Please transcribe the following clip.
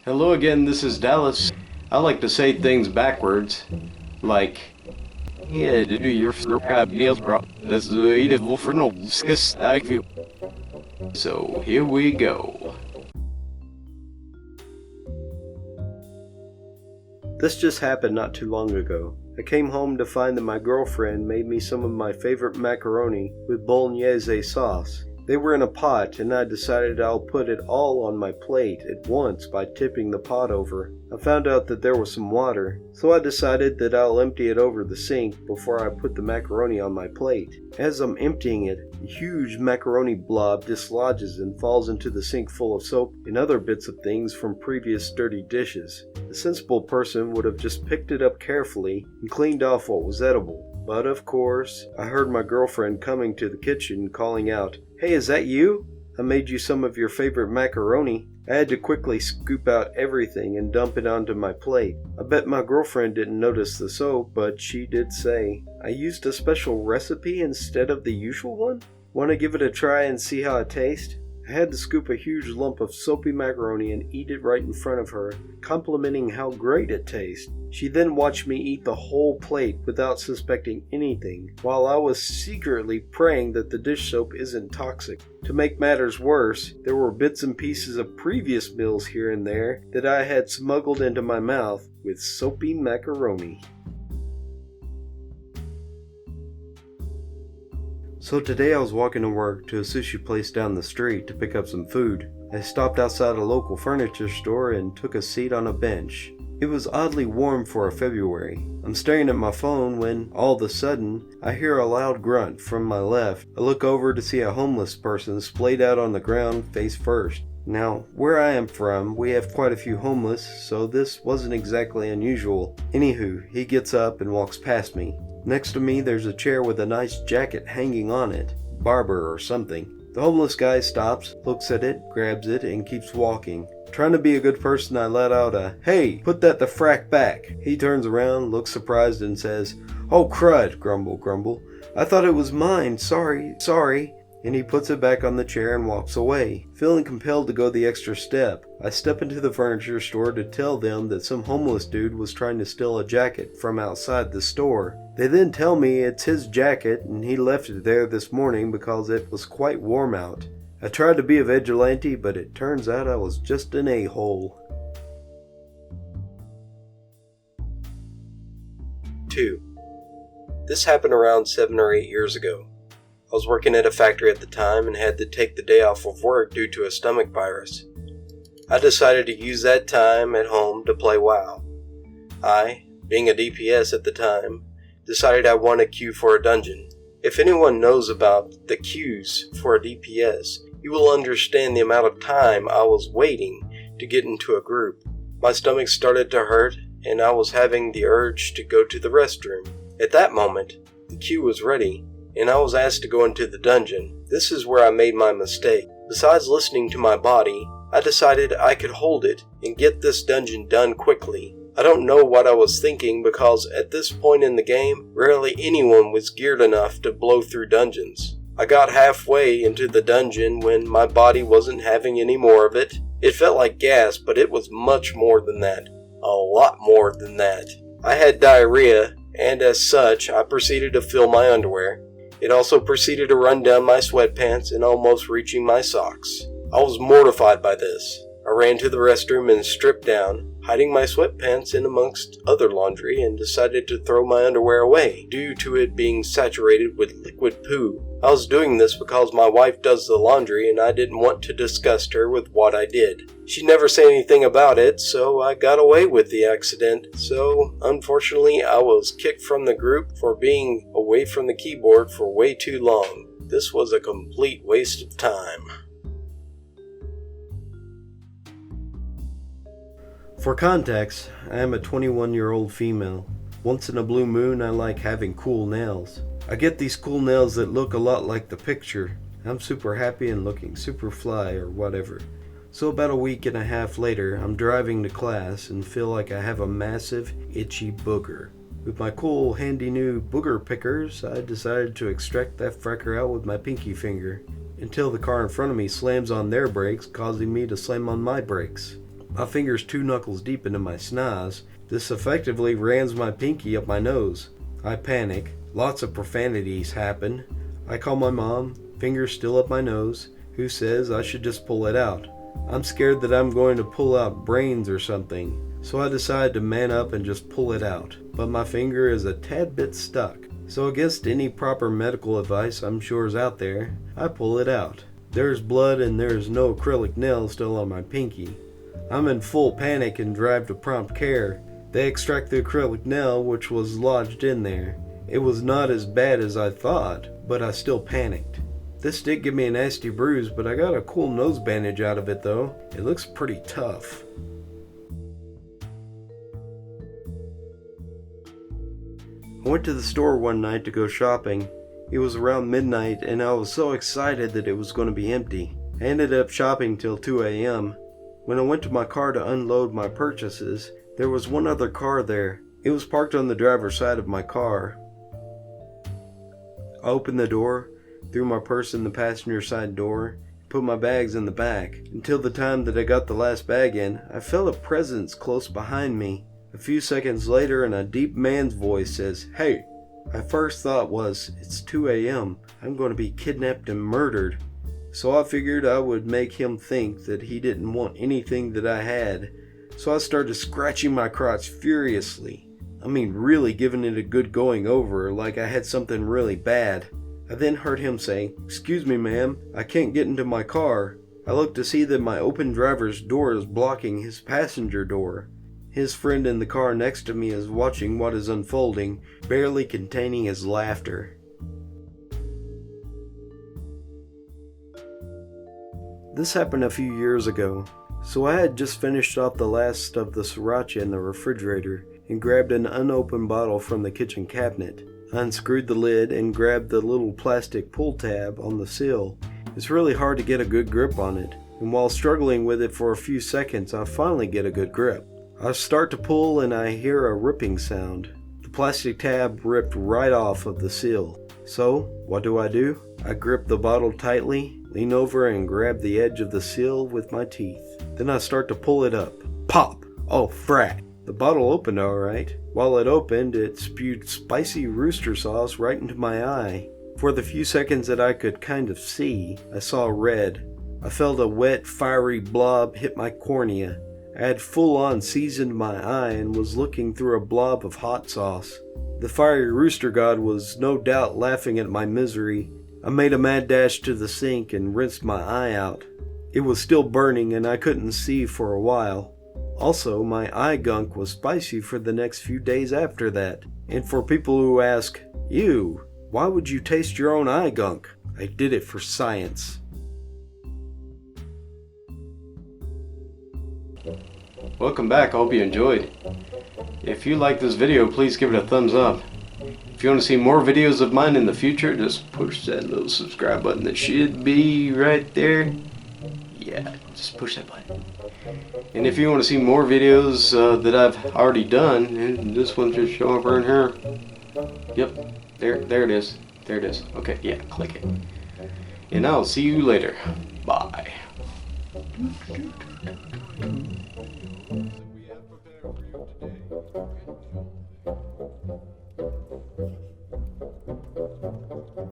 Hello again, this is Dallas. I like to say things backwards. Like, yeah, do your meals, bro. That's the eat of TIFU. So here we go. This just happened not too long ago. I came home to find that my girlfriend made me some of my favorite macaroni with bolognese sauce. They were in a pot, and I decided I'll put it all on my plate at once by tipping the pot over. I found out that there was some water, so I decided that I'll empty it over the sink before I put the macaroni on my plate. As I'm emptying it, a huge macaroni blob dislodges and falls into the sink full of soap and other bits of things from previous dirty dishes. A sensible person would have just picked it up carefully and cleaned off what was edible. But of course, I heard my girlfriend coming to the kitchen calling out, "Hey, is that you? I made you some of your favorite macaroni." I had to quickly scoop out everything and dump it onto my plate. I bet my girlfriend didn't notice the soap, but she did say, "I used a special recipe instead of the usual one? Want to give it a try and see how it tastes?" I had to scoop a huge lump of soapy macaroni and eat it right in front of her, complimenting how great it tasted. She then watched me eat the whole plate without suspecting anything, while I was secretly praying that the dish soap isn't toxic. To make matters worse, there were bits and pieces of previous meals here and there that I had smuggled into my mouth with soapy macaroni. So today I was walking to work to a sushi place down the street to pick up some food. I stopped outside a local furniture store and took a seat on a bench. It was oddly warm for a February. I'm staring at my phone when, all of a sudden, I hear a loud grunt from my left. I look over to see a homeless person splayed out on the ground face first. Now, where I am from, we have quite a few homeless, so this wasn't exactly unusual. Anywho, he gets up and walks past me. Next to me, there's a chair with a nice jacket hanging on it. Barber or something. The homeless guy stops, looks at it, grabs it, and keeps walking. Trying to be a good person, I let out a, "Hey, put that the frack back." He turns around, looks surprised, and says, "Oh crud, grumble, grumble. I thought it was mine, sorry. And he puts it back on the chair and walks away. Feeling compelled to go the extra step, I step into the furniture store to tell them that some homeless dude was trying to steal a jacket from outside the store. They then tell me it's his jacket and he left it there this morning because it was quite warm out. I tried to be a vigilante, but it turns out I was just an a-hole. 2. This happened around 7 or 8 years ago. I was working at a factory at the time and had to take the day off of work due to a stomach virus. I decided to use that time at home to play WoW. I, being a DPS at the time, decided I wanted a queue for a dungeon. If anyone knows about the queues for a DPS, you will understand the amount of time I was waiting to get into a group. My stomach started to hurt and I was having the urge to go to the restroom. At that moment, the queue was ready and I was asked to go into the dungeon. This is where I made my mistake. Besides listening to my body, I decided I could hold it and get this dungeon done quickly. I don't know what I was thinking because at this point in the game, rarely anyone was geared enough to blow through dungeons. I got halfway into the dungeon when my body wasn't having any more of it. It felt like gas, but it was much more than that. A lot more than that. I had diarrhea, and as such, I proceeded to fill my underwear. It also proceeded to run down my sweatpants and almost reaching my socks. I was mortified by this. I ran to the restroom and stripped down, hiding my sweatpants in amongst other laundry, and decided to throw my underwear away due to it being saturated with liquid poo. I was doing this because my wife does the laundry and I didn't want to disgust her with what I did. She never said anything about it, so I got away with the accident. So, unfortunately, I was kicked from the group for being away from the keyboard for way too long. This was a complete waste of time. For context, I am a 21-year-old female. Once in a blue moon, I like having cool nails. I get these cool nails that look a lot like the picture. I'm super happy and looking super fly or whatever. So about a week and a half later, I'm driving to class and feel like I have a massive, itchy booger. With my cool, handy new booger pickers, I decided to extract that frecker out with my pinky finger, until the car in front of me slams on their brakes, causing me to slam on my brakes. My finger's 2 knuckles deep into my snaz. This effectively rams my pinky up my nose. I panic. Lots of profanities happen. I call my mom, fingers still up my nose, who says I should just pull it out. I'm scared that I'm going to pull out brains or something, so I decide to man up and just pull it out. But my finger is a tad bit stuck. So against any proper medical advice I'm sure is out there, I pull it out. There's blood and there's no acrylic nail still on my pinky. I'm in full panic and drive to prompt care. They extract the acrylic nail which was lodged in there. It was not as bad as I thought, but I still panicked. This did give me a nasty bruise, but I got a cool nose bandage out of it though. It looks pretty tough. I went to the store one night to go shopping. It was around midnight and I was so excited that it was going to be empty. I ended up shopping till 2 a.m. When I went to my car to unload my purchases, there was one other car there. It was parked on the driver's side of my car. I opened the door, threw my purse in the passenger side door, put my bags in the back. Until the time that I got the last bag in, I felt a presence close behind me. A few seconds later, and a deep man's voice says, "Hey!" My first thought was, it's 2 a.m. I'm going to be kidnapped and murdered. So I figured I would make him think that he didn't want anything that I had. So I started scratching my crotch furiously. I mean really giving it a good going over like I had something really bad. I then heard him say, "Excuse me ma'am, I can't get into my car." I looked to see that my open driver's door is blocking his passenger door. His friend in the car next to me is watching what is unfolding, barely containing his laughter. This happened a few years ago, so I had just finished off the last of the sriracha in the refrigerator and grabbed an unopened bottle from the kitchen cabinet. I unscrewed the lid and grabbed the little plastic pull tab on the seal. It's really hard to get a good grip on it, and while struggling with it for a few seconds, I finally get a good grip. I start to pull and I hear a ripping sound. The plastic tab ripped right off of the seal. So, what do? I grip the bottle tightly, lean over and grab the edge of the seal with my teeth. Then I start to pull it up. Pop! Oh, frat! The bottle opened alright. While it opened, it spewed spicy rooster sauce right into my eye. For the few seconds that I could kind of see, I saw red. I felt a wet, fiery blob hit my cornea. I had full-on seasoned my eye and was looking through a blob of hot sauce. The fiery rooster god was no doubt laughing at my misery. I made a mad dash to the sink and rinsed my eye out. It was still burning and I couldn't see for a while. Also, my eye gunk was spicy for the next few days after that. And for people who ask, "Ew, why would you taste your own eye gunk?" I did it for science. Welcome back, I hope you enjoyed. If you like this video, please give it a thumbs up. If you want to see more videos of mine in the future, just push that little subscribe button that should be right there. Yeah, just push that button. And if you want to see more videos that I've already done, and this one just show up right here. Yep, there it is. There it is. Okay, yeah, click it. And I'll see you later. Bye.